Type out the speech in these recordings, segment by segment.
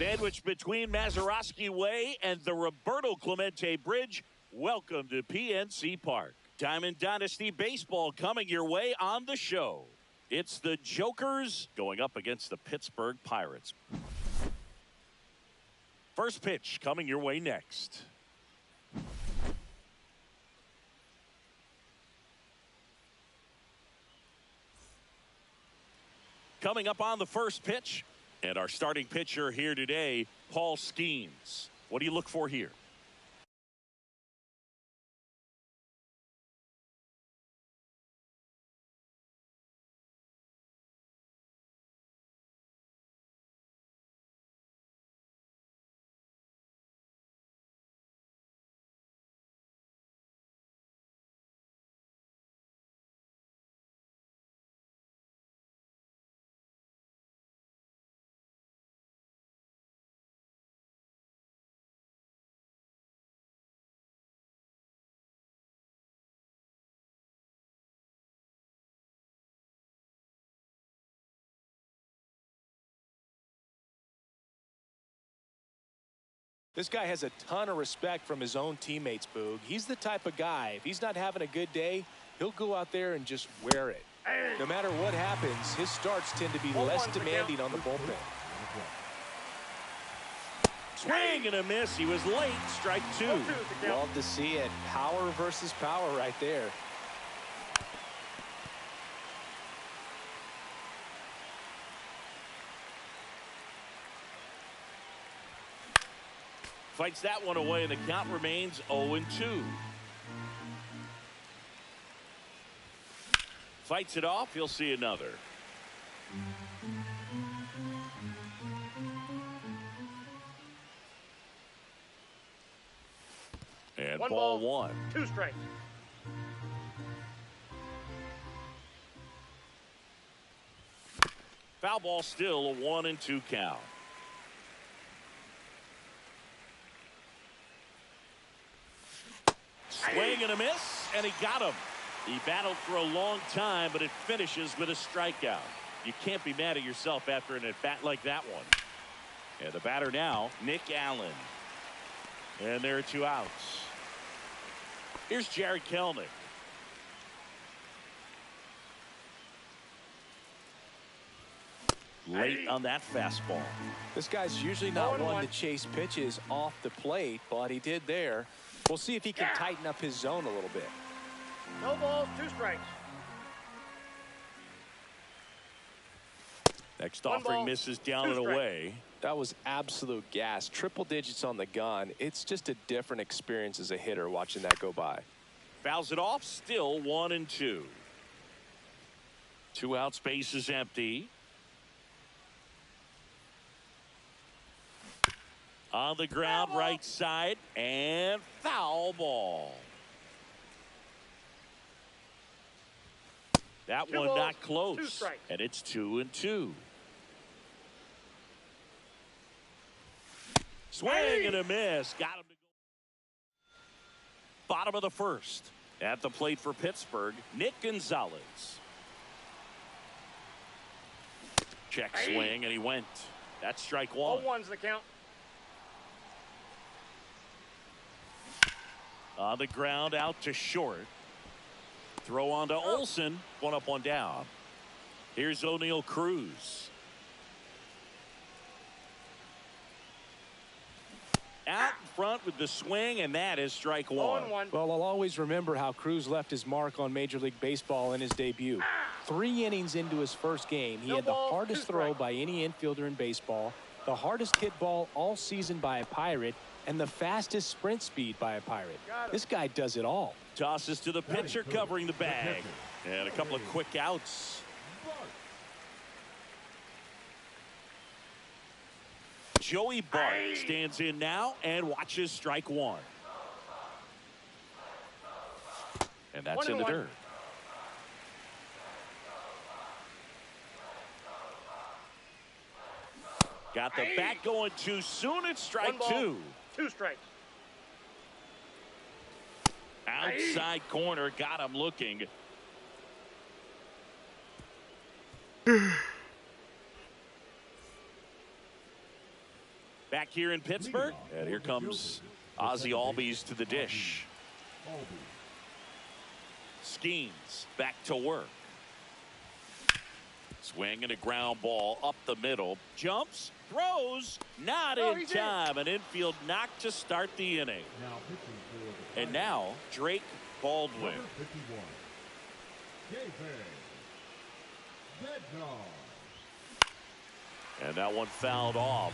Sandwiched between Mazeroski Way and the Roberto Clemente Bridge, welcome to PNC Park. Diamond Dynasty Baseball coming your way on the show. It's the Jokers going up against the Pittsburgh Pirates. First pitch coming your way next. Coming up on the first pitch, and our starting pitcher here today, Paul Skeens. What do you look for here? This guy has a ton of respect from his own teammates, Boog. He's the type of guy, if he's not having a good day, he'll go out there and just wear it. No matter what happens, his starts tend to be less demanding on the bullpen. Swing and a miss. He was late. Strike two. Love to see it. Power versus power right there. Fights that one away, and the count remains 0-2. Fights it off. He'll see another. And ball one. 2 strikes. Foul ball, still a 1-2 count. Swing and a miss, and he got him. He battled for a long time, but it finishes with a strikeout. You can't be mad at yourself after an at-bat like that one. And the batter now, Nick Allen. And there are 2 outs. Here's Jared Kelnick. Late on that fastball. This guy's usually not one to chase pitches off the plate, but he did there. We'll see if he can tighten up his zone a little bit. No balls, 2 strikes. Next offering misses down and away. That was absolute gas. Triple digits on the gun. It's just a different experience as a hitter watching that go by. Fouls it off, still 1-2. 2 outs, base is empty. On the ground, right side, and foul ball. That 2 one balls, not 2 close, strikes. and it's 2-2. Swing and a miss. Got him to go. Bottom of the first. At the plate for Pittsburgh, Nick Gonzalez. Check swing, and he went. That's strike one. 0-1's the count. On the ground, out to short. Throw on to Olsen. 1 up, 1 down. Here's O'Neal Cruz. Out in front with the swing, and that is strike one. 0-1. Well, I'll always remember how Cruz left his mark on Major League Baseball in his debut. 3 innings into his first game, he had the hardest throw by any infielder in baseball, the hardest hit ball all season by a Pirate, and the fastest sprint speed by a Pirate. This guy does it all. Tosses to the pitcher covering the bag. And a couple of quick outs. Joey Bart stands in now and watches strike one. And that's in the dirt. Got the bat going too soon. It's strike 2. 2 strikes. Outside corner, got him looking. Back here in Pittsburgh, and here comes Ozzie Albies to the dish. Skeens back to work. Swing and a ground ball up the middle. Jumps, throws, not in time. An infield knock to start the inning. And now Drake Baldwin. And that one fouled off.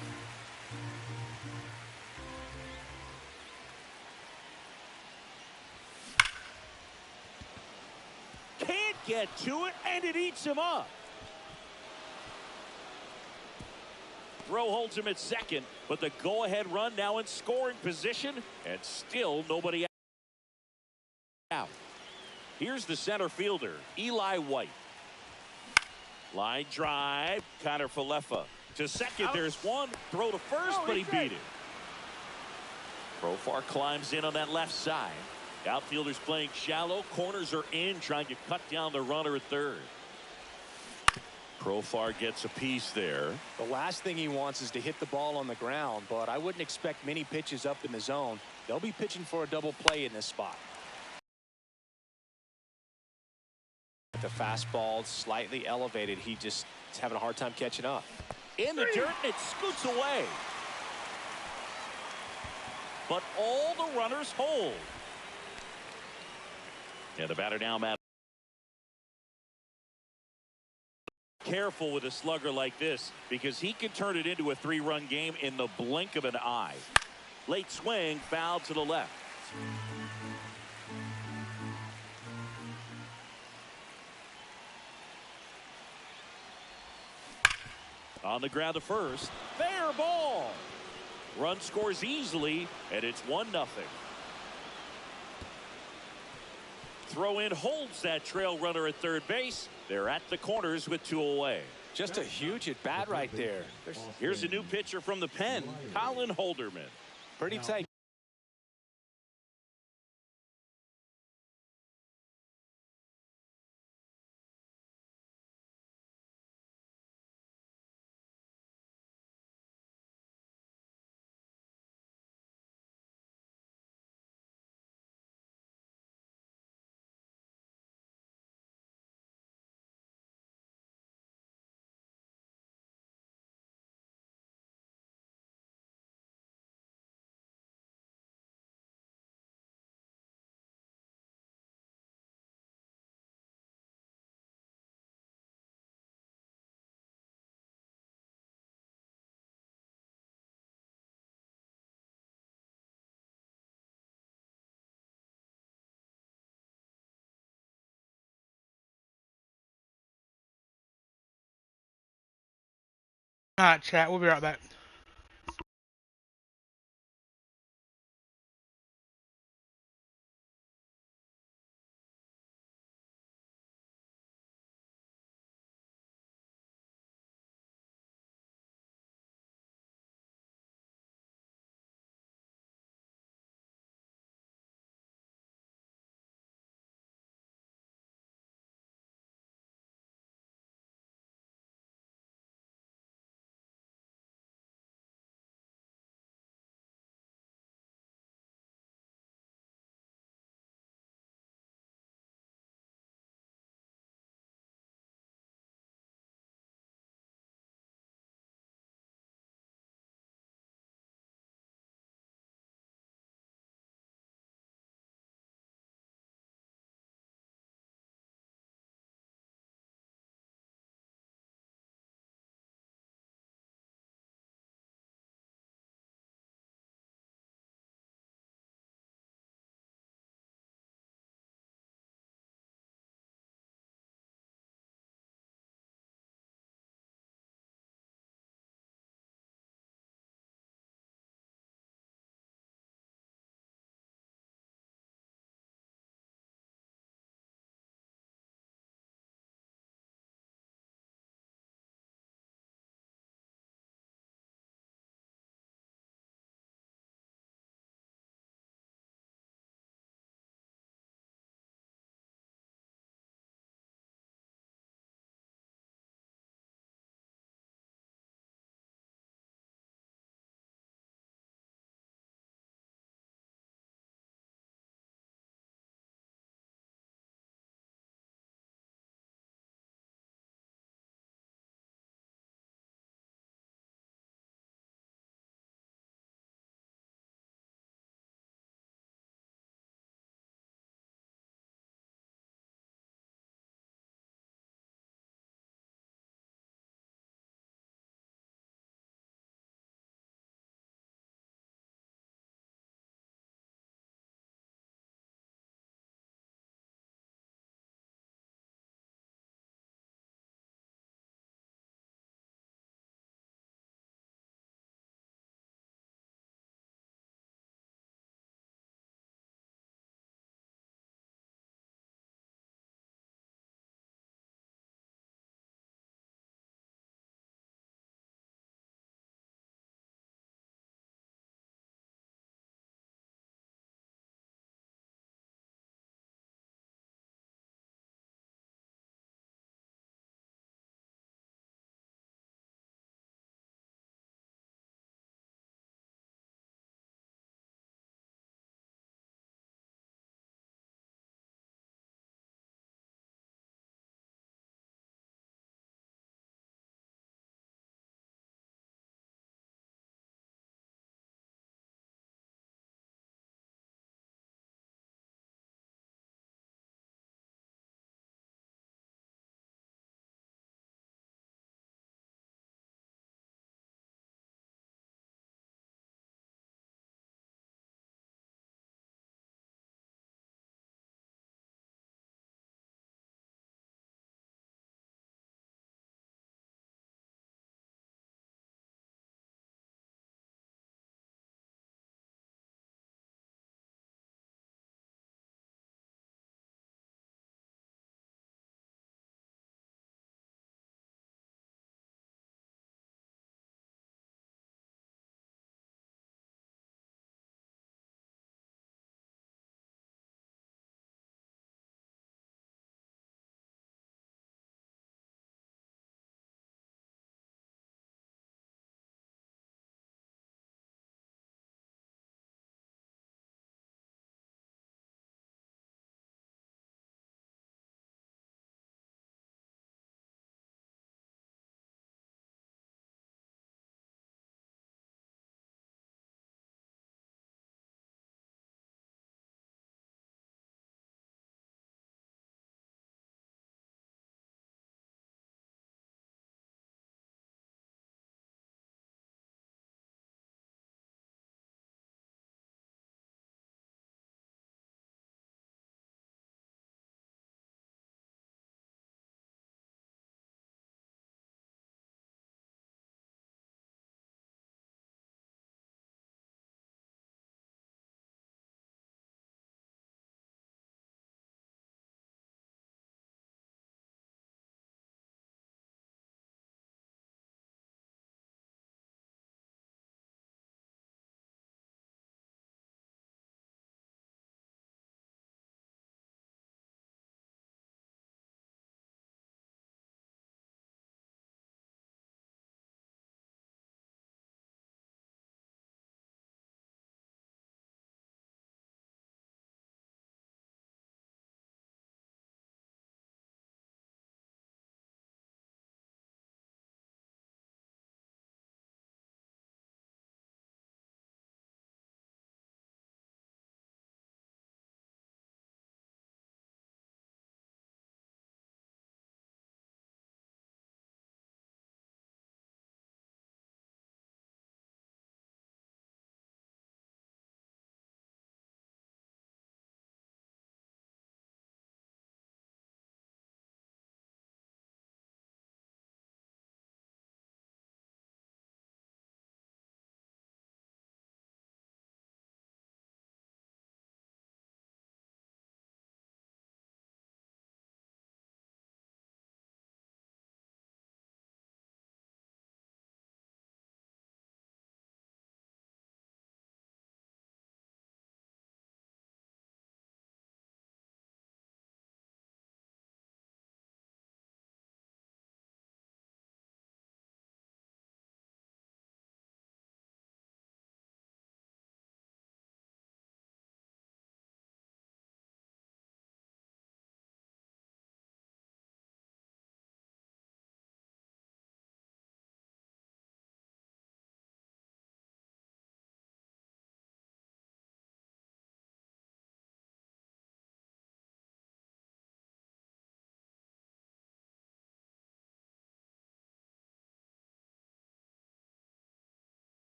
Can't get to it, and it eats him up. Throw holds him at second, but the go-ahead run now in scoring position, and still nobody out. Here's the center fielder, Eli White. Line drive, Connor Falefa. To second, there's one. Throw to first, but he beat it. Profar climbs in on that left side. Outfielders playing shallow. Corners are in, trying to cut down the runner at third. Profar gets a piece there. The last thing he wants is to hit the ball on the ground, but I wouldn't expect many pitches up in the zone. They'll be pitching for a double play in this spot. The fastball slightly elevated. He just is having a hard time catching up. In the dirt, and it scoots away. But all the runners hold. And the batter now, Matt. Careful with a slugger like this, because he can turn it into a 3-run game in the blink of an eye. Late swing, foul to the left. On the ground to first. Fair ball. Run scores easily, and it's 1-0. Throw in holds that trail runner at third base. They're at the corners with 2 away. Just a huge at bat right there. Here's a new pitcher from the pen, Colin Holderman. Pretty tight. All right, chat. We'll be right back.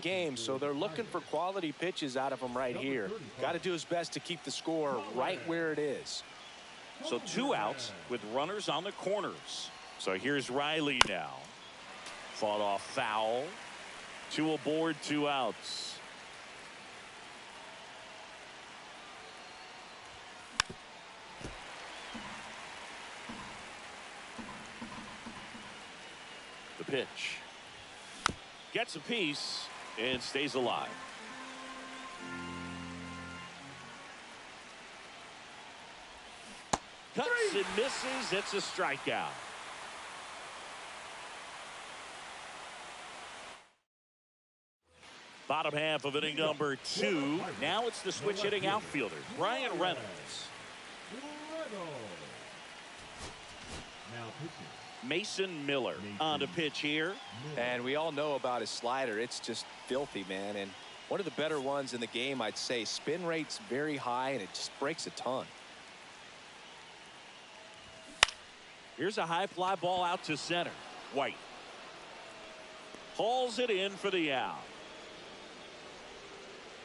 game, so they're looking for quality pitches out of him right here. Got to do his best to keep the score right where it is. So 2 outs with runners on the corners. So here's Riley now. Fought off foul. 2 aboard, 2 outs. The pitch. Gets a piece and stays alive. Cuts and misses. It's a strikeout. Bottom half of inning number 2. Now it's the switch hitting outfielder, Brian Reynolds. Mason Miller on to pitch here. And we all know about his slider. It's just filthy, man. And one of the better ones in the game, I'd say. Spin rate's very high, and it just breaks a ton. Here's a high fly ball out to center. White hauls it in for the out.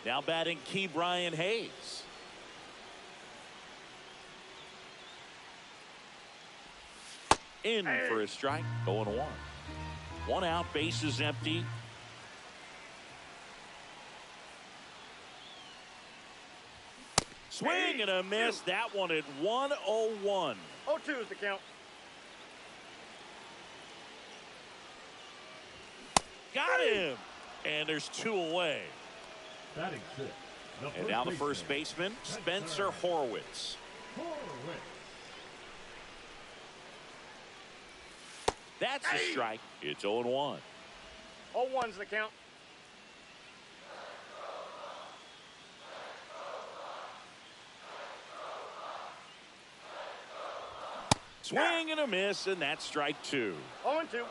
Now batting Key Brian Hayes. In for a strike. 0-1. 1 out, bases empty. Swing and a miss. That one at 1-0-1. 0-2 is the count. Got him. And there's 2 away. Batting 6. And now the first baseman, Spencer Horwitz. That's a strike. It's 0-1. 0-1's the count. Swing and a miss, and that's strike 2. 0-2.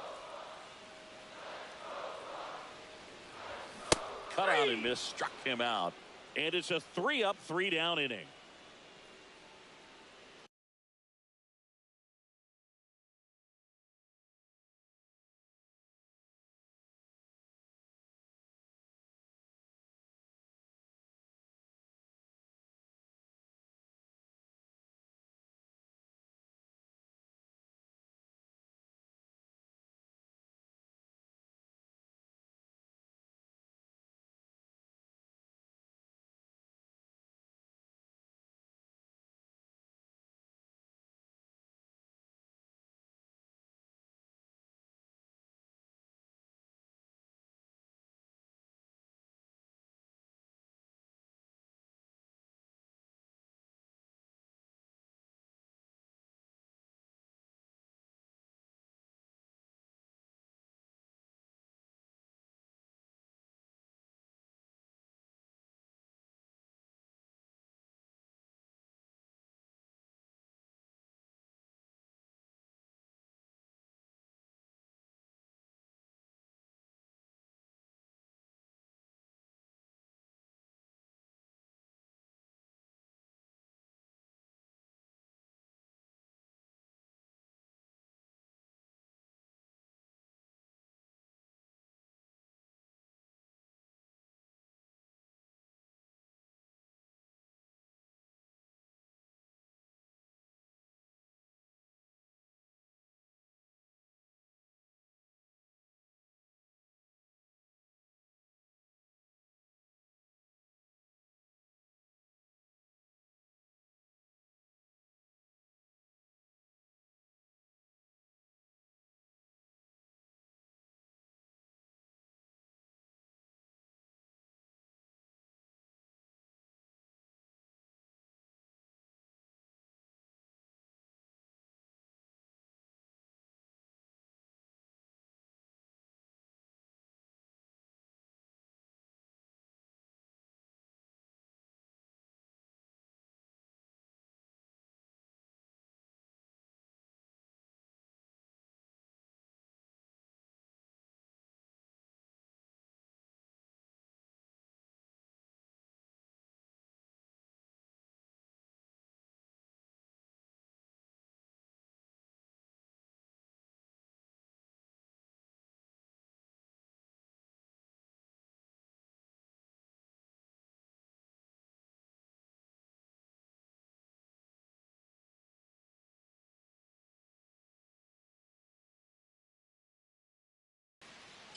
Cut out and miss, struck him out. And it's a 3-up, 3-down inning.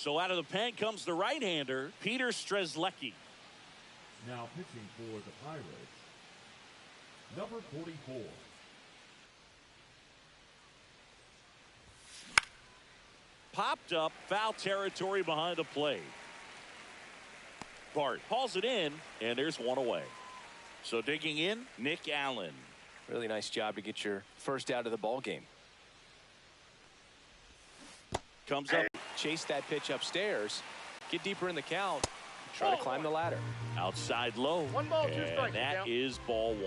So out of the pen comes the right-hander, Peter Strzelecki. Now pitching for the Pirates, number 44. Popped up, foul territory behind the plate. Bart hauls it in, and there's one away. So digging in, Nick Allen. Really nice job to get your first out of the ball game. Comes up. Chase that pitch upstairs. Get deeper in the count. Try to climb the ladder. Outside low. 1 ball, 2 strikes. And that is ball 1.